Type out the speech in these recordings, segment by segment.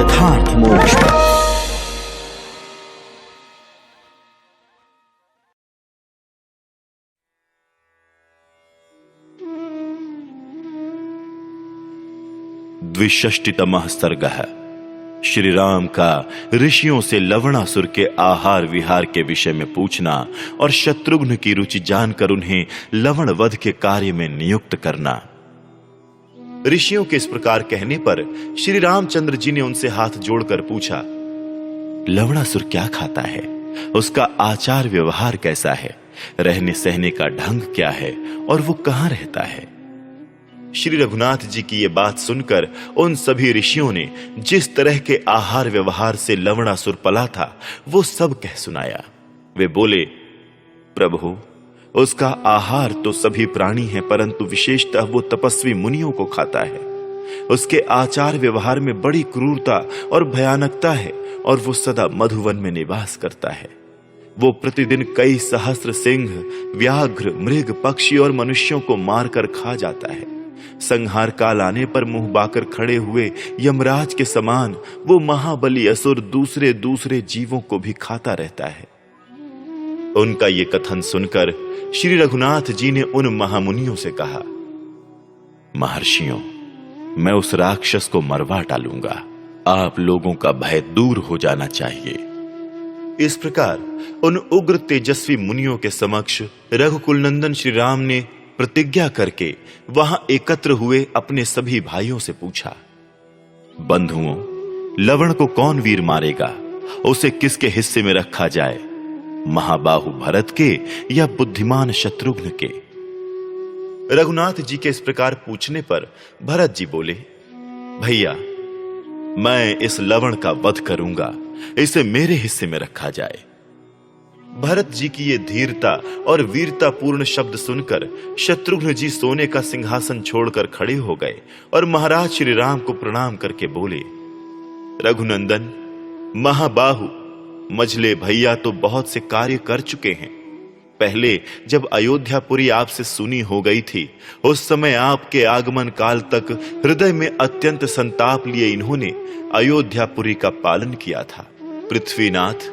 यथार्थ मोक्ष पथ। द्विषष्टितमः सर्गः। श्री राम का ऋषियों से लवणासुर के आहार विहार के विषय में पूछना और शत्रुघ्न की रुचि जानकर उन्हें लवण वध के कार्य में नियुक्त करना। ऋषियों के इस प्रकार कहने पर श्री रामचंद्र जी ने उनसे हाथ जोड़कर पूछा, लवणासुर क्या खाता है? उसका आचार व्यवहार कैसा है? रहने सहने का ढंग क्या है और वो कहां रहता है? श्री रघुनाथ जी की यह बात सुनकर उन सभी ऋषियों ने जिस तरह के आहार व्यवहार से लवणासुर पला था वो सब कह सुनाया। वे बोले, प्रभु, उसका आहार तो सभी प्राणी है, परंतु विशेषतः वो तपस्वी मुनियों को खाता है। उसके आचार व्यवहार में बड़ी क्रूरता और भयानकता है और वो सदा मधुवन में निवास करता है। वो प्रतिदिन कई सहस्त्र सिंह, व्याघ्र, मृग, पक्षी और मनुष्यों को मारकर खा जाता है। संहार काल आने पर मुंह बाकर खड़े हुए यमराज के समान वो महाबली असुर दूसरे दूसरे जीवों को भी खाता रहता है। उनका ये कथन सुनकर श्री रघुनाथ जी ने उन महामुनियों से कहा, महर्षियों, मैं उस राक्षस को मरवा डालूंगा। आप लोगों का भय दूर हो जाना चाहिए। इस प्रकार उन उग्र तेजस्वी मुनियों के समक्ष रघुकुल नंदन श्री राम ने प्रतिज्ञा करके वहां एकत्र हुए अपने सभी भाइयों से पूछा, बंधुओं, लवण को कौन वीर मारेगा? उसे किसके हिस्से में रखा जाए? महाबाहु भरत के या बुद्धिमान शत्रुघ्न के? रघुनाथ जी के इस प्रकार पूछने पर भरत जी बोले, भैया, मैं इस लवण का वध करूंगा, इसे मेरे हिस्से में रखा जाए। भरत जी की ये धीरता और वीरता पूर्ण शब्द सुनकर शत्रुघ्न जी सोने का सिंहासन छोड़कर खड़े हो गए और महाराज श्री राम को प्रणाम करके बोले, रघुनंदन, महाबाहु, मझले भैया तो बहुत से कार्य कर चुके हैं। पहले जब अयोध्यापुरी आपसे सुनी हो गई थी, उस समय आपके आगमन काल तक हृदय में अत्यंत संताप लिए इन्होंने अयोध्यापुरी का पालन किया था। पृथ्वीनाथ,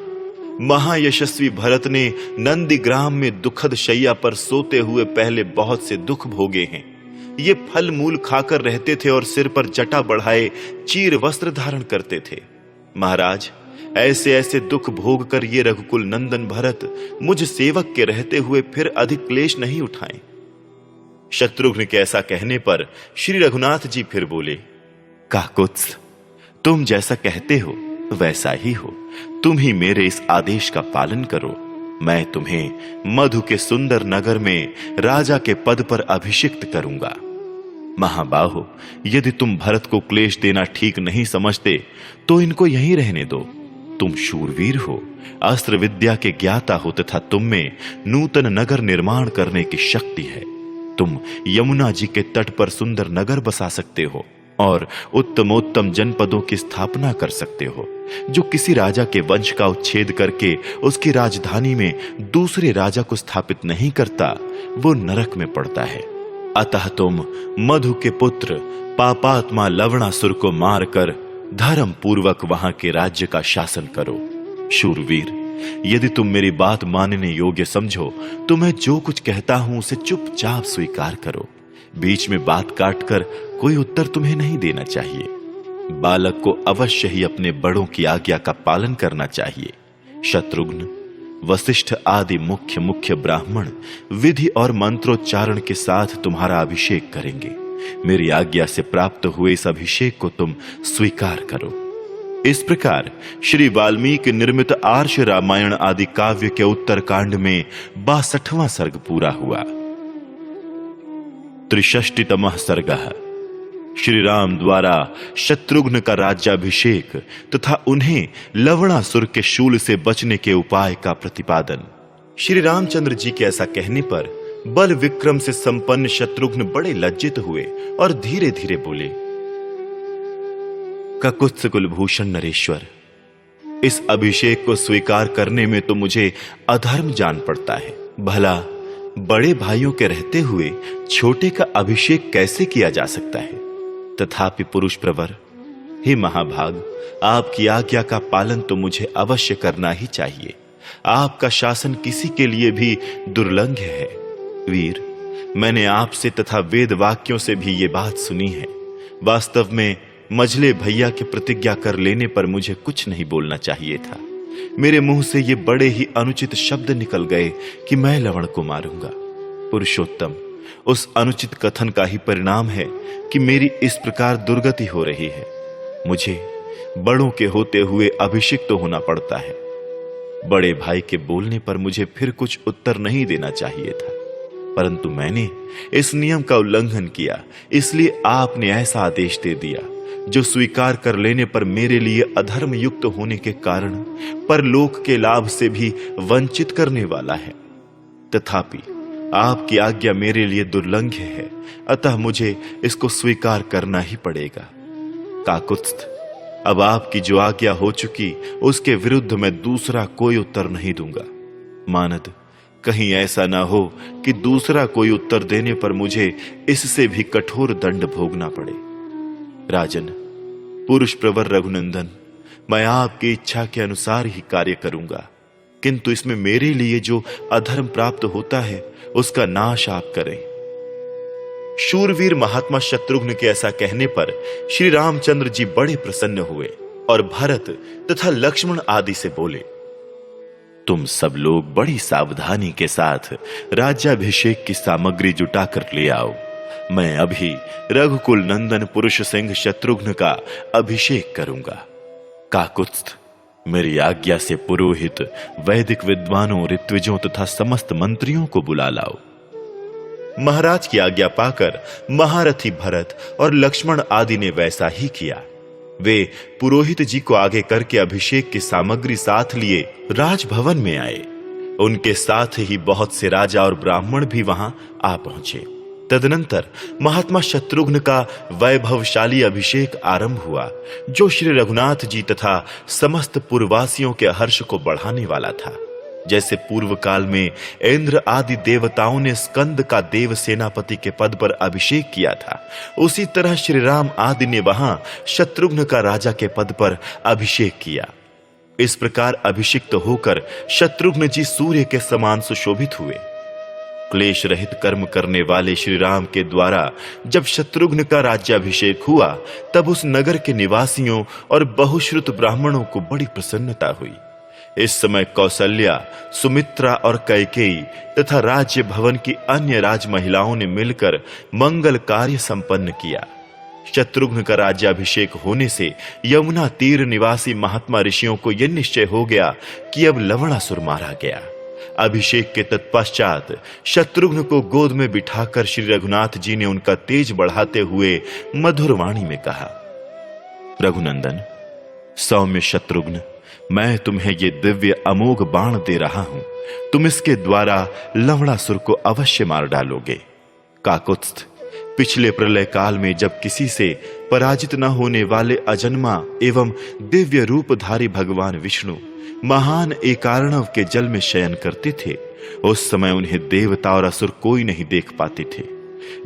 महायशस्वी भरत ने नंदीग्राम में दुखद शैया पर सोते हुए पहले बहुत से दुख भोगे हैं। ये फल मूल खाकर रहते थे और सिर पर जटा बढ़ाए चीर वस्त्र धारण करते थे। महाराज, ऐसे ऐसे दुख भोग कर ये रघुकुल नंदन भरत मुझ सेवक के रहते हुए फिर अधिक क्लेश नहीं उठाएं। शत्रुघ्न के ऐसा कहने पर श्री रघुनाथ जी फिर बोले, काकुत्स, तुम जैसा कहते हो वैसा ही हो। तुम ही मेरे इस आदेश का पालन करो। मैं तुम्हें मधु के सुंदर नगर में राजा के पद पर अभिषिक्त करूंगा। महाबाहो, यदि तुम भरत को क्लेश देना ठीक नहीं समझते तो इनको यहीं रहने दो। तुम शूरवीर हो, अस्त्र विद्या के ज्ञाता हो तथा तुम में नूतन नगर निर्माण करने की शक्ति है। तुम यमुना जी के तट पर सुंदर नगर बसा सकते हो और उत्तमोत्तम जनपदों की स्थापना कर सकते हो। जो किसी राजा के वंश का उच्छेद करके उसकी राजधानी में दूसरे राजा को स्थापित नहीं करता, वो नरक में पड़ता है। अतः तुम मधु के पुत्र पापात्मा लवणासुर को मारकर धर्म पूर्वक वहां के राज्य का शासन करो। शूरवीर, यदि तुम मेरी बात मानने योग्य समझो तो मैं जो कुछ कहता हूं उसे चुपचाप स्वीकार करो। बीच में बात काटकर कोई उत्तर तुम्हें नहीं देना चाहिए। बालक को अवश्य ही अपने बड़ों की आज्ञा का पालन करना चाहिए। शत्रुघ्न, वशिष्ठ आदि मुख्य ब्राह्मण विधि और मंत्रोच्चारण के साथ तुम्हारा अभिषेक करेंगे। मेरी आज्ञा से प्राप्त हुए इस अभिषेक को तुम स्वीकार करो। इस प्रकार श्री वाल्मीकि निर्मित आर्ष रामायण आदि काव्य के उत्तरकांड में 62वां सर्ग पूरा हुआ। त्रिषष्टितमः सर्गः। श्री राम द्वारा शत्रुघ्न का राज्याभिषेक तथा उन्हें लवणासुर के शूल से बचने के उपाय का प्रतिपादन। श्री रामचंद्र जी के ऐसा कहने पर बल विक्रम से संपन्न शत्रुघ्न बड़े लज्जित हुए और धीरे धीरे बोले, ककुत्स कुलभूषण नरेश्वर, इस अभिषेक को स्वीकार करने में तो मुझे अधर्म जान पड़ता है। भला बड़े भाइयों के रहते हुए छोटे का अभिषेक कैसे किया जा सकता है? तथापि पुरुष प्रवर, हे महाभाग, आपकी आज्ञा का पालन तो मुझे अवश्य करना ही चाहिए। आपका शासन किसी के लिए भी दुर्लंघ्य है। वीर, मैंने आपसे तथा वेद वाक्यों से भी ये बात सुनी है। वास्तव में मझले भैया की प्रतिज्ञा कर लेने पर मुझे कुछ नहीं बोलना चाहिए था। मेरे मुंह से ये बड़े ही अनुचित शब्द निकल गए कि मैं लवण को मारूंगा। पुरुषोत्तम, उस अनुचित कथन का ही परिणाम है कि मेरी इस प्रकार दुर्गति हो रही है। मुझे बड़ों के होते हुए अभिषिक्त होना पड़ता है। बड़े भाई के बोलने पर मुझे फिर कुछ उत्तर नहीं देना चाहिए था, परंतु मैंने इस नियम का उल्लंघन किया, इसलिए आपने ऐसा आदेश दे दिया जो स्वीकार कर लेने पर मेरे लिए अधर्म युक्त होने के कारण परलोक के लाभ से भी वंचित करने वाला है। तथापि आपकी आज्ञा मेरे लिए दुर्लंघ्य है, अतः मुझे इसको स्वीकार करना ही पड़ेगा। काकुत्स्थ, अब आपकी जो आज्ञा हो चुकी उसके विरुद्ध मैं दूसरा कोई उत्तर नहीं दूंगा। मानद, कहीं ऐसा ना हो कि दूसरा कोई उत्तर देने पर मुझे इससे भी कठोर दंड भोगना पड़े। राजन, पुरुष प्रवर रघुनंदन, मैं आपकी इच्छा के अनुसार ही कार्य करूंगा, किंतु इसमें मेरे लिए जो अधर्म प्राप्त होता है उसका नाश आप करें। शूरवीर महात्मा शत्रुघ्न के ऐसा कहने पर श्री रामचंद्र जी बड़े प्रसन्न हुए और भरत तथा लक्ष्मण आदि से बोले, तुम सब लोग बड़ी सावधानी के साथ राज्याभिषेक की सामग्री जुटा कर ले आओ। मैं अभी रघुकुल नंदन पुरुष सिंह शत्रुघ्न का अभिषेक करूंगा। काकुत्स्थ, मेरी आज्ञा से पुरोहित, वैदिक विद्वानों, ऋत्विजों तथा समस्त मंत्रियों को बुला लाओ। महाराज की आज्ञा पाकर महारथी भरत और लक्ष्मण आदि ने वैसा ही किया। वे पुरोहित जी को आगे करके अभिषेक की सामग्री साथ लिए राजभवन में आए। उनके साथ ही बहुत से राजा और ब्राह्मण भी वहां आ पहुंचे। तदनंतर महात्मा शत्रुघ्न का वैभवशाली अभिषेक आरंभ हुआ, जो श्री रघुनाथ जी तथा समस्त पुरवासियों के हर्ष को बढ़ाने वाला था। जैसे पूर्व काल में इंद्र आदि देवताओं ने स्कंद का देव सेनापति के पद पर अभिषेक किया था, उसी तरह श्री राम आदि ने वहां शत्रुघ्न का राजा के पद पर अभिषेक किया। इस प्रकार अभिषिक्त होकर शत्रुघ्न जी सूर्य के समान सुशोभित हुए। क्लेश रहित कर्म करने वाले श्री राम के द्वारा जब शत्रुघ्न का राज्याभिषेक हुआ, तब उस नगर के निवासियों और बहुश्रुत ब्राह्मणों को बड़ी प्रसन्नता हुई। इस समय कौसल्या, सुमित्रा और कैकेयी तथा राज्य भवन की अन्य राज महिलाओं ने मिलकर मंगल कार्य संपन्न किया। शत्रुघ्न का राज्याभिषेक होने से यमुना तीर निवासी महात्मा ऋषियों को यह निश्चय हो गया कि अब लवणासुर मारा गया। अभिषेक के तत्पश्चात शत्रुघ्न को गोद में बिठाकर श्री रघुनाथ जी ने उनका तेज बढ़ाते हुए मधुर वाणी में कहा, रघुनंदन, सौम्य शत्रुघ्न, मैं तुम्हें ये दिव्य अमोघ बाण दे रहा हूं। तुम इसके द्वारा लवणासुर को अवश्य मार डालोगे। काकुत्स्थ, पिछले प्रलय काल में जब किसी से पराजित न होने वाले अजन्मा एवं दिव्य रूपधारी भगवान विष्णु महान एकार्णव के जल में शयन करते थे, उस समय उन्हें देवता और असुर कोई नहीं देख पाते थे।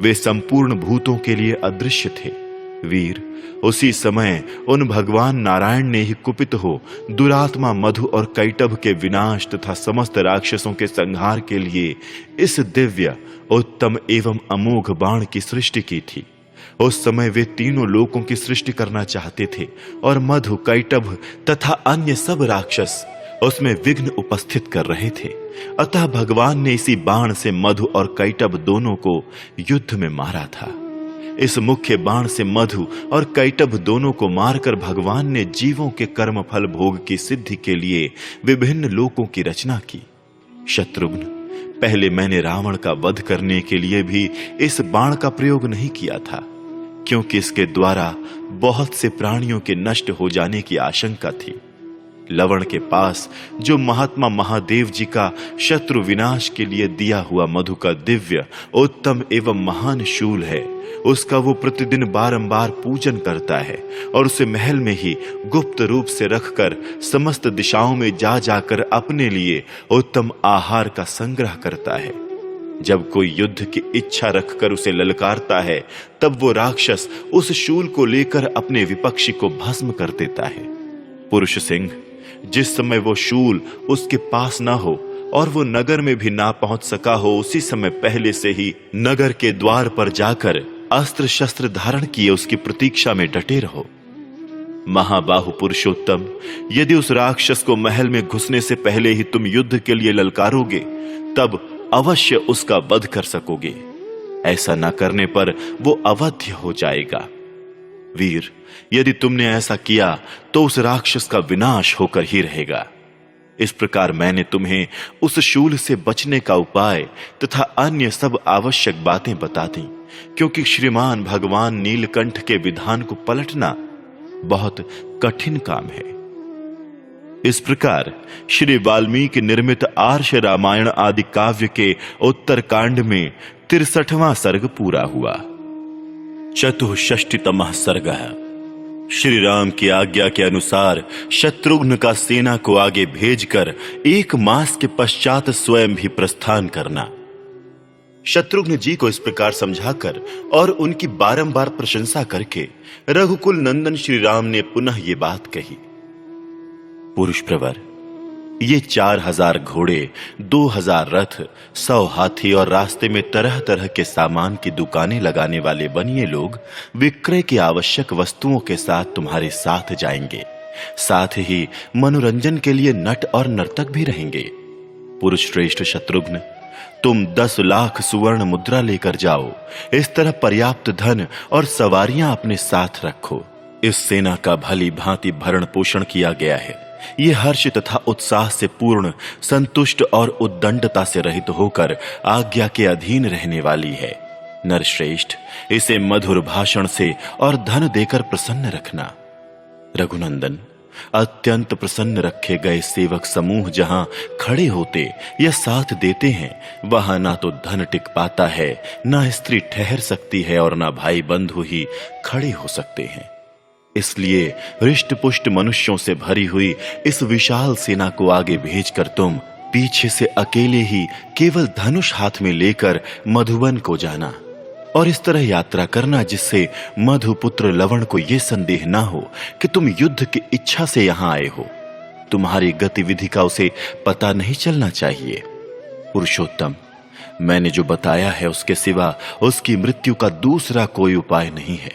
वे संपूर्ण भूतों के लिए अदृश्य थे। वीर, उसी समय उन भगवान नारायण ने ही कुपित हो दुरात्मा मधु और कैटभ के विनाश तथा समस्त राक्षसों के संहार के लिए इस दिव्य, उत्तम एवं अमोघ बाण की सृष्टि की थी। उस समय वे तीनों लोकों की सृष्टि करना चाहते थे और मधु, कैटभ तथा अन्य सब राक्षस उसमें विघ्न उपस्थित कर रहे थे। अतः भगवान ने इसी बाण से मधु और कैटभ दोनों को युद्ध में मारा था। इस मुख्य बाण से मधु और कैटभ दोनों को मारकर भगवान ने जीवों के कर्म फल भोग की सिद्धि के लिए विभिन्न लोकों की रचना की। शत्रुघ्न, पहले मैंने रावण का वध करने के लिए भी इस बाण का प्रयोग नहीं किया था, क्योंकि इसके द्वारा बहुत से प्राणियों के नष्ट हो जाने की आशंका थी। लवण के पास जो महात्मा महादेव जी का शत्रु विनाश के लिए दिया हुआ मधु का दिव्य, उत्तम एवं महान शूल है, उसका वो प्रतिदिन बारंबार पूजन करता है और उसे महल में ही गुप्त रूप से रखकर समस्त दिशाओं में जा जाकर अपने लिए उत्तम आहार का संग्रह करता है। जब कोई युद्ध की इच्छा रखकर उसे ललकारता है, तब वो राक्षस उस शूल को लेकर अपने विपक्षी को भस्म कर देता है। पुरुष सिंह, जिस समय वो शूल उसके पास ना हो और वो नगर में भी ना पहुंच सका हो, उसी समय पहले से ही नगर के द्वार पर जाकर अस्त्र शस्त्र धारण किए उसकी प्रतीक्षा में डटे रहो। महाबाहु पुरुषोत्तम, यदि उस राक्षस को महल में घुसने से पहले ही तुम युद्ध के लिए ललकारोगे, तब अवश्य उसका वध कर सकोगे। ऐसा न करने पर वो अवध्य हो जाएगा। वीर, यदि तुमने ऐसा किया तो उस राक्षस का विनाश होकर ही रहेगा। इस प्रकार मैंने तुम्हें उस शूल से बचने का उपाय तथा अन्य सब आवश्यक बातें बता दी, क्योंकि श्रीमान भगवान नीलकंठ के विधान को पलटना बहुत कठिन काम है। इस प्रकार श्री वाल्मीकि निर्मित आर्ष रामायण आदि काव्य के उत्तर कांड में 63वां सर्ग पूरा हुआ। चतुष्षष्टितमः सर्गः। श्री राम की आज्ञा के अनुसार शत्रुघ्न का सेना को आगे भेजकर 1 मास के पश्चात स्वयं भी प्रस्थान करना। शत्रुघ्न जी को इस प्रकार समझाकर और उनकी बारंबार प्रशंसा करके रघुकुल नंदन श्री राम ने पुनः ये बात कही। पुरुष प्रवर, ये 4000 घोड़े, 2000 रथ, 100 हाथी और रास्ते में तरह तरह के सामान की दुकानें लगाने वाले बनिए लोग विक्रय की आवश्यक वस्तुओं के साथ तुम्हारे साथ जाएंगे। साथ ही मनोरंजन के लिए नट और नर्तक भी रहेंगे। पुरुष श्रेष्ठ शत्रुघ्न, तुम 10 लाख सुवर्ण मुद्रा लेकर जाओ। इस तरह पर्याप्त धन और सवारियां अपने साथ रखो। इस सेना का भली भांति भरण पोषण किया गया है। ये हर्ष तथा उत्साह से पूर्ण, संतुष्ट और उद्दंडता से रहित होकर आज्ञा के अधीन रहने वाली है। नरश्रेष्ठ, इसे मधुर भाषण से और धन देकर प्रसन्न रखना। रघुनंदन, अत्यंत प्रसन्न रखे गए सेवक समूह जहां खड़े होते या साथ देते हैं, वहां ना तो धन टिक पाता है, ना स्त्री ठहर सकती है और ना भाई बंधु ही खड़े हो सकते हैं। इसलिए हृष्ट पुष्ट मनुष्यों से भरी हुई इस विशाल सेना को आगे भेजकर तुम पीछे से अकेले ही केवल धनुष हाथ में लेकर मधुवन को जाना और इस तरह यात्रा करना जिससे मधुपुत्र लवण को यह संदेह ना हो कि तुम युद्ध की इच्छा से यहां आए हो। तुम्हारी गतिविधि का उसे पता नहीं चलना चाहिए। पुरुषोत्तम, मैंने जो बताया है उसके सिवा उसकी मृत्यु का दूसरा कोई उपाय नहीं है,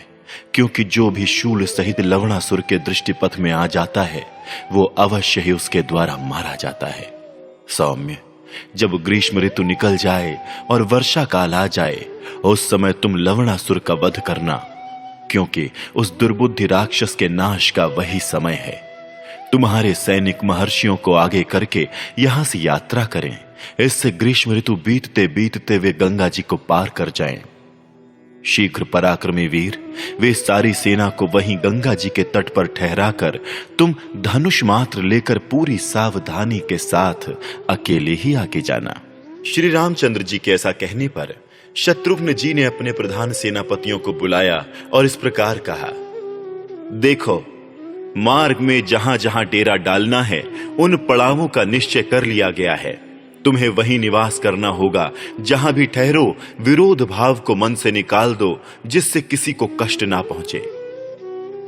क्योंकि जो भी शूल सहित लवणासुर के दृष्टिपथ में आ जाता है वो अवश्य ही उसके द्वारा मारा जाता है। सौम्य, जब ग्रीष्म ऋतु निकल जाए और वर्षा काल आ जाए, उस समय तुम लवणासुर का वध करना, क्योंकि उस दुर्बुद्धि राक्षस के नाश का वही समय है। तुम्हारे सैनिक महर्षियों को आगे करके यहां से यात्रा करें, इससे ग्रीष्म ऋतु बीतते बीतते वे गंगा जी को पार कर जाएं। शीघ्र पराक्रमी वीर, वे सारी सेना को वहीं गंगा जी के तट पर ठहराकर तुम धनुष मात्र लेकर पूरी सावधानी के साथ अकेले ही आगे जाना। श्री रामचंद्र जी के ऐसा कहने पर शत्रुघ्न जी ने अपने प्रधान सेनापतियों को बुलाया और इस प्रकार कहा, देखो, मार्ग में जहां जहां डेरा डालना है उन पड़ावों का निश्चय कर लिया गया है। तुम्हें वहीं निवास करना होगा। जहां भी ठहरो, विरोध भाव को मन से निकाल दो, जिससे किसी को कष्ट ना पहुंचे।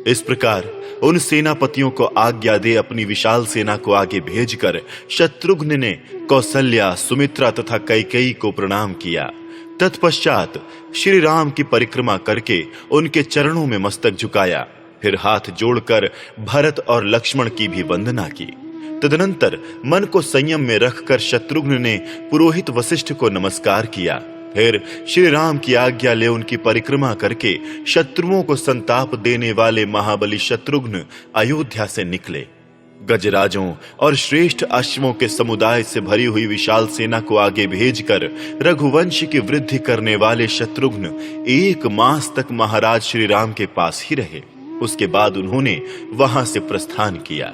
इस प्रकार उन सेनापतियों को आज्ञा दे अपनी विशाल सेना को आगे भेजकर शत्रुघ्न ने कौसल्या, सुमित्रा तथा कैकेयी को प्रणाम किया। तत्पश्चात श्री राम की परिक्रमा करके उनके चरणों में मस्तक झुकाया, फिर हाथ जोड़कर भरत और लक्ष्मण की भी वंदना की। तदनंतर मन को संयम में रखकर शत्रुघ्न ने पुरोहित वशिष्ठ को नमस्कार किया। फिर श्री राम की आज्ञा ले उनकी परिक्रमा करके शत्रुओं को संताप देने वाले महाबली शत्रुघ्न अयोध्या से निकले। गजराजों और श्रेष्ठ अश्वों के समुदाय से भरी हुई विशाल सेना को आगे भेजकर रघुवंश की वृद्धि करने वाले शत्रुघ्न 1 मास तक महाराज श्री राम के पास ही रहे। उसके बाद उन्होंने वहां से प्रस्थान किया।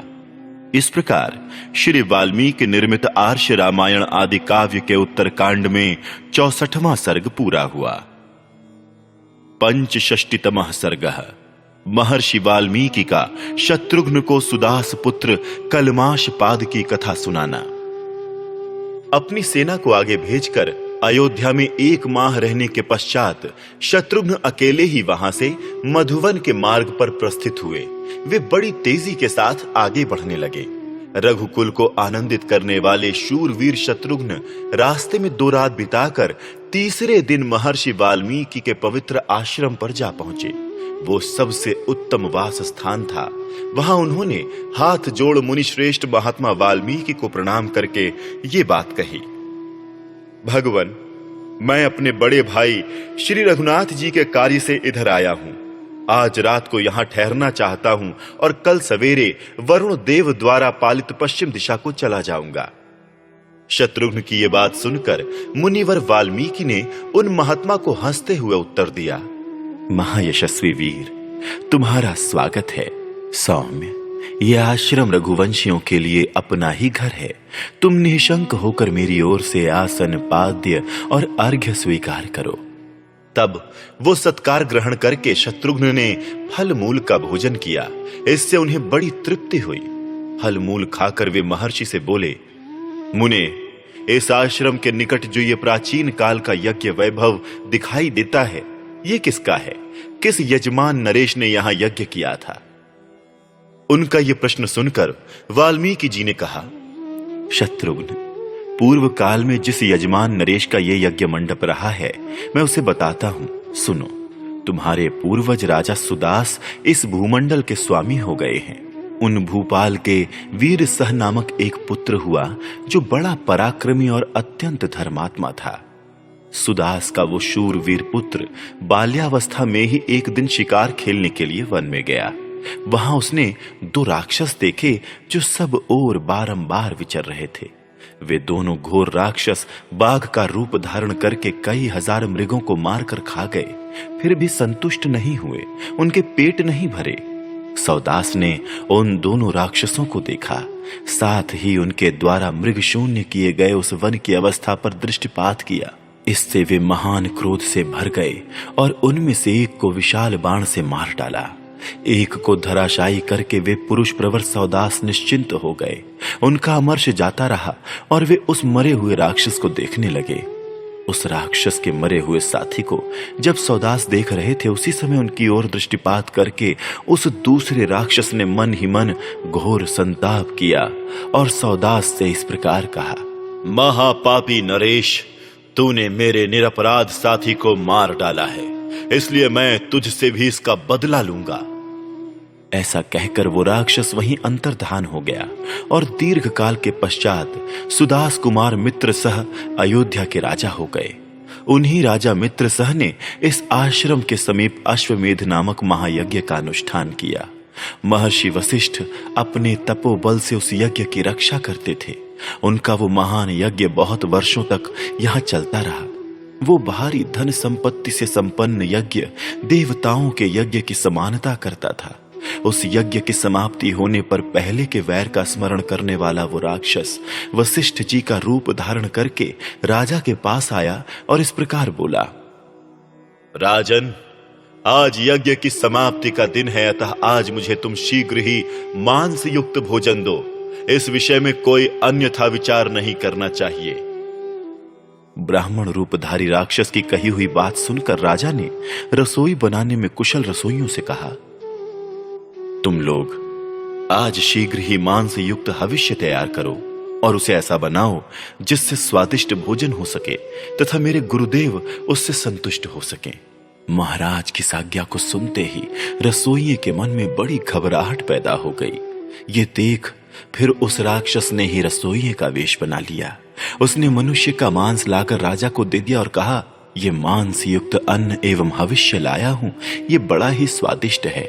इस प्रकार श्री वाल्मीकि निर्मित आर्ष रामायण आदि काव्य के उत्तरकांड में 64वां सर्ग पूरा हुआ। पंचषष्टितमः सर्गः। महर्षि वाल्मीकि का शत्रुघ्न को सुदास पुत्र कलमाश पाद की कथा सुनाना। अपनी सेना को आगे भेजकर अयोध्या में 1 माह रहने के पश्चात शत्रुघ्न अकेले ही वहां से मधुवन के मार्ग पर प्रस्थित हुए। वे बड़ी तेजी के साथ आगे बढ़ने लगे। रघुकुल को आनंदित करने वाले शूरवीर शत्रुघ्न रास्ते में 2 रात बिताकर तीसरे दिन महर्षि वाल्मीकि के पवित्र आश्रम पर जा पहुंचे। वो सबसे उत्तम वास स्थान था। वहां उन्होंने हाथ जोड़ मुनि श्रेष्ठ महात्मा वाल्मीकि को प्रणाम करके ये बात कही। भगवान, मैं अपने बड़े भाई श्री रघुनाथ जी के कार्य से इधर आया हूं। आज रात को यहां ठहरना चाहता हूं और कल सवेरे वरुण देव द्वारा पालित पश्चिम दिशा को चला जाऊंगा। शत्रुघ्न की यह बात सुनकर मुनिवर वाल्मीकि ने उन महात्मा को हंसते हुए उत्तर दिया, महायशस्वी वीर, तुम्हारा स्वागत है। सौम्य, यह आश्रम रघुवंशियों के लिए अपना ही घर है। तुम निशंक होकर मेरी ओर से आसन, पाद्य और अर्घ्य स्वीकार करो। तब वो सत्कार ग्रहण करके शत्रुघ्न ने फल मूल का भोजन किया। इससे उन्हें बड़ी तृप्ति हुई। फल मूल खाकर वे महर्षि से बोले, मुने, इस आश्रम के निकट जो ये प्राचीन काल का यज्ञ वैभव दिखाई देता है, ये किसका है? किस यजमान नरेश ने यहां यज्ञ किया था? उनका यह प्रश्न सुनकर वाल्मीकि जी ने कहा, शत्रुघ्न, पूर्व काल में जिस यजमान नरेश का यह यज्ञ मंडप रहा है, मैं उसे बताता हूं, सुनो। तुम्हारे पूर्वज राजा सुदास इस भूमंडल के स्वामी हो गए हैं। उन भूपाल के वीर सह नामक एक पुत्र हुआ जो बड़ा पराक्रमी और अत्यंत धर्मात्मा था। सुदास का वो शूरवीर पुत्र बाल्यावस्था में ही एक दिन शिकार खेलने के लिए वन में गया। वहां उसने 2 राक्षस देखे जो सब ओर बारंबार विचर रहे थे। वे दोनों घोर राक्षस बाघ का रूप धारण करके कई हजार मृगों को मारकर खा गए, फिर भी संतुष्ट नहीं हुए। उनके पेट नहीं भरे। सौदास ने उन दोनों राक्षसों को देखा, साथ ही उनके द्वारा मृग शून्य किए गए उस वन की अवस्था पर दृष्टिपात किया। इससे वे महान क्रोध से भर गए और उनमें से एक को विशाल बाण से मार डाला। एक को धराशायी करके वे पुरुष प्रवर सौदास निश्चिंत हो गए। उनका अमर्ष जाता रहा और वे उस मरे हुए राक्षस को देखने लगे। उस राक्षस के मरे हुए साथी को जब सौदास देख रहे थे, उसी समय उनकी ओर दृष्टिपात करके उस दूसरे राक्षस ने मन ही मन घोर संताप किया और सौदास से इस प्रकार कहा, महापापी नरेश, तूने मेरे निरपराध साथी को मार डाला है, इसलिए मैं तुझसे भी इसका बदला लूंगा। ऐसा कहकर वो राक्षस वहीं अंतर्धान हो गया और दीर्घ काल के पश्चात सुदास कुमार मित्र सह अयोध्या के राजा हो गए। उन्हीं राजा मित्र सह ने इस आश्रम के समीप अश्वमेध नामक महायज्ञ का अनुष्ठान किया। महर्षि वशिष्ठ अपने तपोबल से उस यज्ञ की रक्षा करते थे। उनका वो महान यज्ञ बहुत वर्षों तक यहाँ चलता रहा। वो भारी धन संपत्ति से संपन्न यज्ञ देवताओं के यज्ञ की समानता करता था। उस यज्ञ की समाप्ति होने पर पहले के वैर का स्मरण करने वाला वो राक्षस वशिष्ठ जी का रूप धारण करके राजा के पास आया और इस प्रकार बोला, राजन, आज यज्ञ की समाप्ति का दिन है, अतः आज मुझे तुम शीघ्र ही मांस युक्त भोजन दो। इस विषय में कोई अन्यथा विचार नहीं करना चाहिए। ब्राह्मण रूपधारी राक्षस की कही हुई बात सुनकर राजा ने रसोई बनाने में कुशल रसोइयों से कहा, तुम लोग आज शीघ्र ही मांस युक्त हविष्य तैयार करो और उसे ऐसा बनाओ जिससे स्वादिष्ट भोजन हो सके तथा मेरे गुरुदेव उससे संतुष्ट हो सके। महाराज की आज्ञा को सुनते ही रसोइये के मन में बड़ी घबराहट पैदा हो गई। ये देख फिर उस राक्षस ने ही रसोइये का वेश बना लिया। उसने मनुष्य का मांस लाकर राजा को दे दिया और कहा, ये मांस युक्त अन्न एवं हविष्य लाया हूं, ये बड़ा ही स्वादिष्ट है।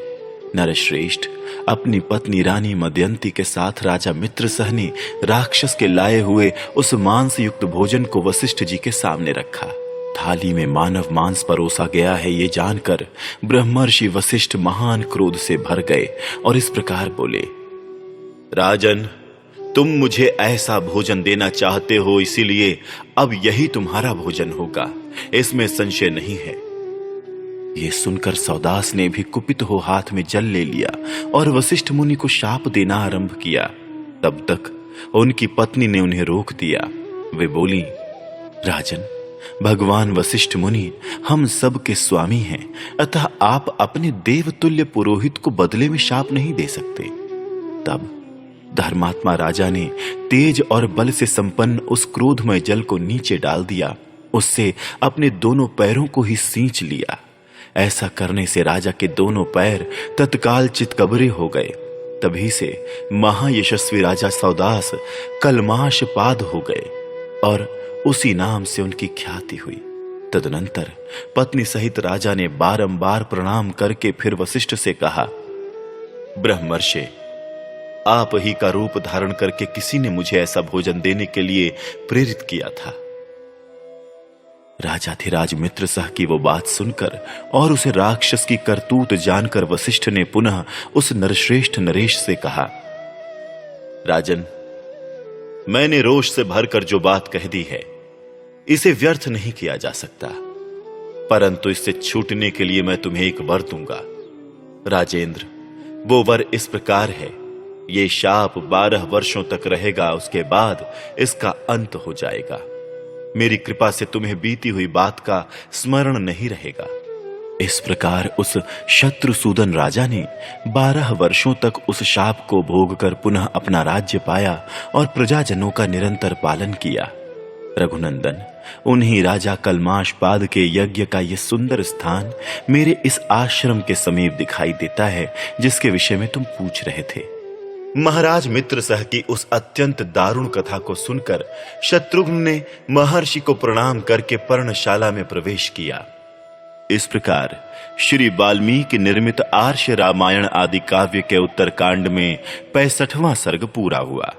नरश्रेष्ठ अपनी पत्नी रानी मदयंती के साथ राजा मित्रसह ने राक्षस के लाए हुए उस मांस युक्त भोजन को वशिष्ठ जी के सामने रखा। थाली में मानव मांस परोसा गया है ये जानकर ब्रह्मर्षि वशिष्ठ महान क्रोध से भर गए और इस प्रकार बोले, राजन, तुम मुझे ऐसा भोजन देना चाहते हो, इसीलिए अब यही तुम्हारा भोजन होगा, इसमें संशय नहीं है। ये सुनकर सौदास ने भी कुपित हो हाथ में जल ले लिया और वशिष्ठ मुनि को शाप देना आरंभ किया। तब तक उनकी पत्नी ने उन्हें रोक दिया। वे बोली, राजन, भगवान वशिष्ठ मुनि हम सब के स्वामी हैं, अतः आप अपने देवतुल्य पुरोहित को बदले में शाप नहीं दे सकते। तब धर्मात्मा राजा ने तेज और बल से संपन्न उस क्रोधमय जल को नीचे डाल दिया, उससे अपने दोनों पैरों को ही सींच लिया। ऐसा करने से राजा के दोनों पैर तत्काल चितकबरे हो गए। तभी से महायशस्वी राजा सौदास कलमाश पाद हो गए और उसी नाम से उनकी ख्याति हुई। तदनंतर पत्नी सहित राजा ने बारंबार प्रणाम करके फिर वशिष्ठ से कहा, ब्रह्मर्षि, आप ही का रूप धारण करके किसी ने मुझे ऐसा भोजन देने के लिए प्रेरित किया था। राजाधिराज मित्रसह की वो बात सुनकर और उसे राक्षस की करतूत जानकर वशिष्ठ ने पुनः उस नरश्रेष्ठ नरेश से कहा, राजन, मैंने रोष से भरकर जो बात कह दी है, इसे व्यर्थ नहीं किया जा सकता, परंतु इससे छूटने के लिए मैं तुम्हें एक वर दूंगा। राजेंद्र, वो वर इस प्रकार है, ये शाप 12 वर्षों तक रहेगा, उसके बाद इसका अंत हो जाएगा। मेरी कृपा से तुम्हें बीती हुई बात का स्मरण नहीं रहेगा। इस प्रकार उस शत्रुसूदन राजा ने 12 वर्षों तक उस शाप को भोग कर पुनः अपना राज्य पाया और प्रजाजनों का निरंतर पालन किया। रघुनंदन, उन्हीं राजा कलमाशपाद के यज्ञ का यह सुंदर स्थान मेरे इस आश्रम के समीप दिखाई देता है, जिसके विषय में तुम पूछ रहे थे। महाराज मित्रसह की उस अत्यंत दारुण कथा को सुनकर शत्रुघ्न ने महर्षि को प्रणाम करके पर्णशाला में प्रवेश किया। इस प्रकार श्री वाल्मीकि निर्मित आर्ष रामायण आदि काव्य के उत्तरकांड में 65वां सर्ग पूरा हुआ।